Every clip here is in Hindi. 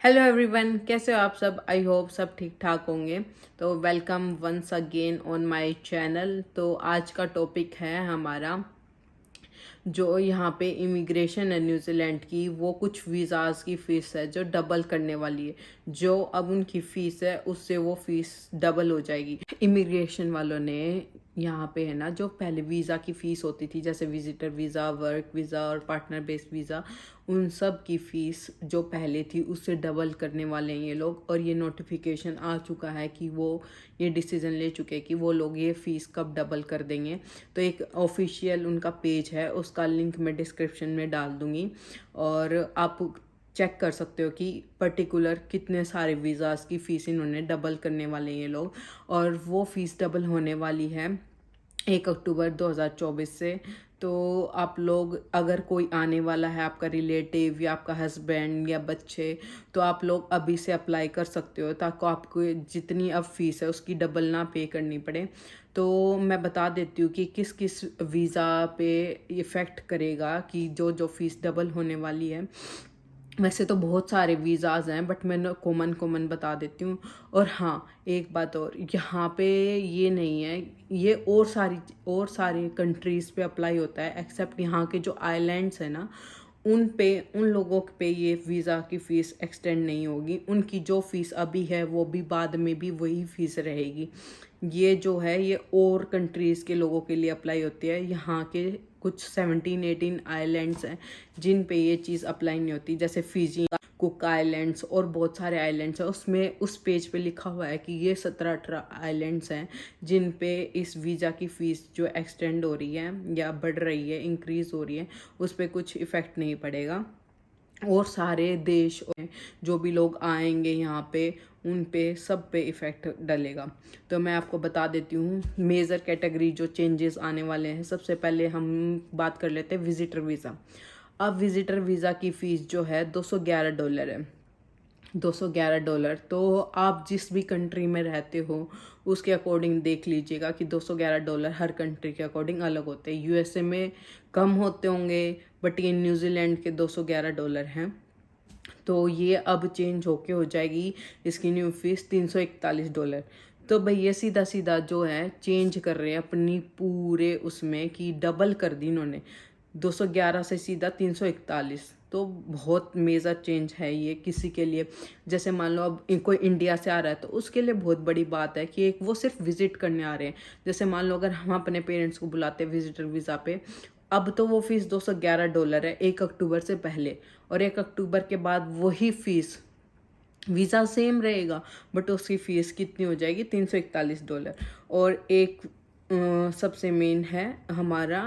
हेलो एवरीवन, कैसे हो आप सब। आई होप सब ठीक ठाक होंगे। तो welcome once again on my channel. तो आज का टॉपिक है हमारा जो यहाँ पे इमिग्रेशन है न्यूजीलैंड की, वो कुछ वीज़ाज़ की फ़ीस है जो डबल करने वाली है। जो अब उनकी फ़ीस है उससे वो फ़ीस डबल हो जाएगी। इमिग्रेशन वालों ने यहाँ पे है ना, जो पहले वीज़ा की फ़ीस होती थी जैसे विजिटर वीज़ा, वर्क वीज़ा और पार्टनर बेस्ड वीज़ा, उन सब की फ़ीस जो पहले थी उससे डबल करने वाले हैं ये लोग। और ये नोटिफिकेशन आ चुका है कि वो ये डिसीज़न ले चुके हैं कि वो लोग ये फ़ीस कब डबल कर देंगे। तो एक ऑफिशियल उनका पेज है, उसका लिंक मैं डिस्क्रिप्शन में डाल दूँगी और आप चेक कर सकते हो कि पर्टिकुलर कितने सारे वीज़ाज़ की फ़ीस इन्होंने डबल करने वाले हैं ये लोग। और वो फ़ीस डबल होने वाली है 1 अक्टूबर 2024 से। तो आप लोग, अगर कोई आने वाला है आपका रिलेटिव या आपका हस्बैंड या बच्चे, तो आप लोग अभी से अप्लाई कर सकते हो ताकि आपको जितनी अब फीस है उसकी डबल ना पे करनी पड़े। तो मैं बता देती हूँ कि किस किस वीज़ा पे इफ़ेक्ट करेगा कि जो जो फ़ीस डबल होने वाली है। वैसे तो बहुत सारे वीज़ाज़ हैं बट मैं कॉमन कॉमन बता देती हूँ। और हाँ, एक बात और, यहाँ पे ये नहीं है, ये और सारी कंट्रीज़ पे अप्लाई होता है एक्सेप्ट यहाँ के जो आइलैंड्स हैं ना, उन लोगों पे ये वीज़ा की फ़ीस एक्सटेंड नहीं होगी। उनकी जो फ़ीस अभी है वो भी बाद में भी वही फ़ीस रहेगी। ये जो है ये और कंट्रीज़ के लोगों के लिए अप्लाई होती है। यहाँ के कुछ 17-18 आइलैंड्स हैं जिन पे ये चीज़ अप्लाई नहीं होती, जैसे फिजी, कुक आइलैंड्स और बहुत सारे आइलैंड्स हैं। उसमें उस पेज पे लिखा हुआ है कि ये 17-18 आइलैंड्स हैं जिन पे इस वीज़ा की फ़ीस जो एक्सटेंड हो रही है या बढ़ रही है, इंक्रीज़ हो रही है, उस पर कुछ इफ़ेक्ट नहीं पड़ेगा। और सारे देश जो भी लोग आएंगे यहाँ पे, उन पे सब पे इफ़ेक्ट डलेगा। तो मैं आपको बता देती हूँ मेजर कैटेगरी जो चेंजेस आने वाले हैं। सबसे पहले हम बात कर लेते हैं विजिटर वीज़ा। अब विजिटर वीज़ा की फ़ीस जो है $211 है। $211। तो आप जिस भी कंट्री में रहते हो उसके अकॉर्डिंग देख लीजिएगा कि $211 हर कंट्री के अकॉर्डिंग अलग होते हैं। यूएसए में कम होते होंगे बट ये न्यूजीलैंड के $211 हैं। तो ये अब चेंज होके हो जाएगी, इसकी न्यू फीस $341। तो भैया सीधा सीधा जो है चेंज कर रहे हैं अपनी पूरे उसमें कि डबल कर दी इन्होंने, 211 से सीधा 341। तो बहुत मेजर चेंज है ये किसी के लिए। जैसे मान लो अब कोई इंडिया से आ रहा है तो उसके लिए बहुत बड़ी बात है कि एक वो सिर्फ विजिट करने आ रहे हैं। जैसे मान लो अगर हम अपने पेरेंट्स को बुलाते हैं विजिटर वीज़ा पे, अब तो वो फीस $211 है 1 अक्टूबर से पहले। और 1 अक्टूबर के बाद वही फीस, वीज़ा सेम रहेगा बट उसकी फ़ीस कितनी हो जाएगी, $341। और एक सबसे मेन है हमारा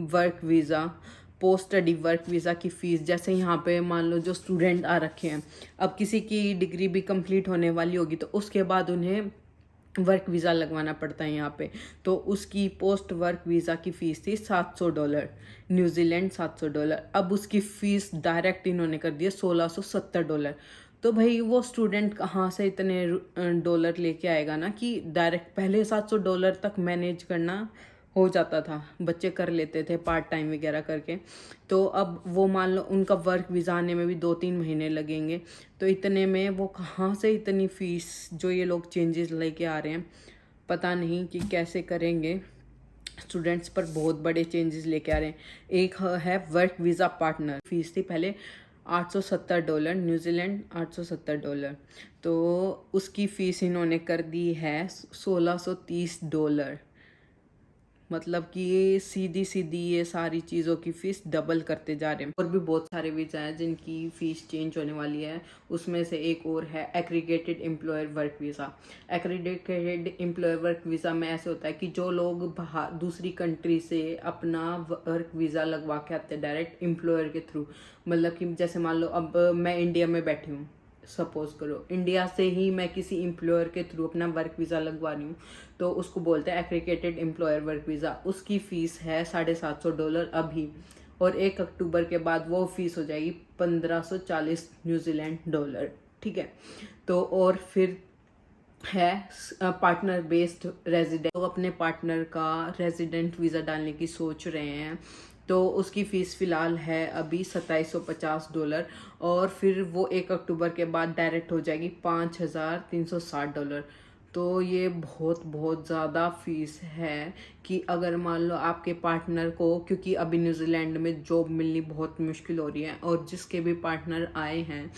work visa, post study work visa की फ़ीस। जैसे यहाँ पे मान लो जो स्टूडेंट आ रखे हैं, अब किसी की डिग्री भी कंप्लीट होने वाली होगी तो उसके बाद उन्हें वर्क वीज़ा लगवाना पड़ता है यहाँ पे। तो उसकी पोस्ट वर्क वीज़ा की फ़ीस थी $700, न्यूजीलैंड $700। अब उसकी फ़ीस डायरेक्ट इन्होंने कर दी है $1670। तो भाई वो स्टूडेंट कहाँ से इतने डॉलर लेके आएगा ना, कि डायरेक्ट पहले $700 तक मैनेज करना हो जाता था, बच्चे कर लेते थे पार्ट टाइम वगैरह करके। तो अब वो मान लो उनका वर्क वीज़ा आने में भी 2-3 महीने लगेंगे। तो इतने में वो कहाँ से इतनी फ़ीस जो ये लोग चेंजेस लेके आ रहे हैं, पता नहीं कि कैसे करेंगे। स्टूडेंट्स पर बहुत बड़े चेंजेस लेके आ रहे हैं। एक है वर्क वीज़ा पार्टनर, फीस थी पहले $870, न्यूजीलैंड $870। तो उसकी फ़ीस इन्होंने कर दी है $1630। मतलब कि ये सीधी सीधी ये सारी चीज़ों की फ़ीस डबल करते जा रहे हैं। और भी बहुत सारे वीज़ा हैं जिनकी फ़ीस चेंज होने वाली है। उसमें से एक और है aggregated employer work visa. Aggregated employer work visa में ऐसे होता है कि जो लोग बाहर दूसरी कंट्री से अपना वर्क वीज़ा लगवा के आते हैं डायरेक्ट एम्प्लॉयर के थ्रू। मतलब कि जैसे मान लो अब मैं इंडिया में बैठी हूँ, सपोज करो इंडिया से ही मैं किसी एम्प्लॉयर के थ्रू अपना वर्क वीज़ा लगवा रही हूँ, तो उसको बोलते हैं एग्रीगेटेड एम्प्लॉयर वर्क वीज़ा। उसकी फ़ीस है $750 अभी। और 1 अक्टूबर के बाद वो फीस हो जाएगी $1540 न्यूजीलैंड डॉलर। ठीक है। तो और फिर है पार्टनर बेस्ड रेजिडेंट। तो अपने पार्टनर का रेजिडेंट वीज़ा डालने की सोच रहे हैं तो उसकी फ़ीस फ़िलहाल है अभी $2750, और फिर वो 1 अक्टूबर के बाद डायरेक्ट हो जाएगी $5360। तो ये बहुत बहुत ज़्यादा फ़ीस है कि अगर मान लो आपके पार्टनर को, क्योंकि अभी न्यूजीलैंड में जॉब मिलनी बहुत मुश्किल हो रही है, और जिसके भी पार्टनर आए हैं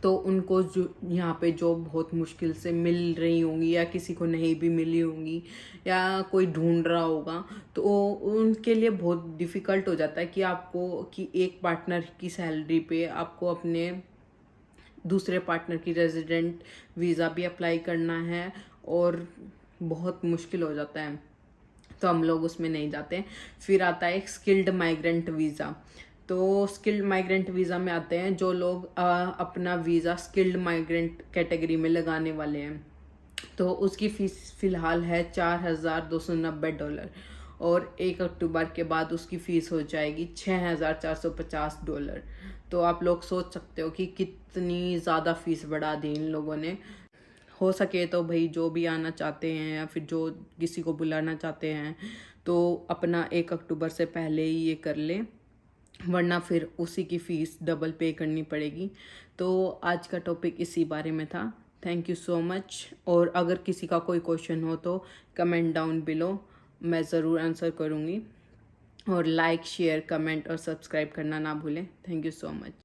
तो उनको जो यहाँ पे जॉब बहुत मुश्किल से मिल रही होंगी, या किसी को नहीं भी मिली होंगी, या कोई ढूंढ रहा होगा, तो उनके लिए बहुत डिफ़िकल्ट हो जाता है कि आपको कि एक पार्टनर की सैलरी पे आपको अपने दूसरे पार्टनर की रेजिडेंट वीज़ा भी अप्लाई करना है, और बहुत मुश्किल हो जाता है, तो हम लोग उसमें नहीं जाते। फिर आता है एक स्किल्ड माइग्रेंट वीज़ा। तो स्किल्ड माइग्रेंट वीज़ा में आते हैं जो लोग अपना वीज़ा स्किल्ड माइग्रेंट कैटेगरी में लगाने वाले हैं। तो उसकी फ़ीस फ़िलहाल है $4290, और 1 अक्टूबर के बाद उसकी फ़ीस हो जाएगी $6450। तो आप लोग सोच सकते हो कि कितनी ज़्यादा फ़ीस बढ़ा दी इन लोगों ने। हो सके तो भाई जो भी आना चाहते हैं, या फिर जो किसी को बुलाना चाहते हैं, तो अपना 1 अक्टूबर से पहले ही ये कर ले, वरना फिर उसी की फ़ीस डबल पे करनी पड़ेगी। तो आज का टॉपिक इसी बारे में था। Thank you so much. और अगर किसी का कोई क्वेश्चन हो तो कमेंट डाउन बिलो, मैं ज़रूर आंसर करूँगी। और लाइक, शेयर, कमेंट और सब्सक्राइब करना ना भूलें। Thank you so much.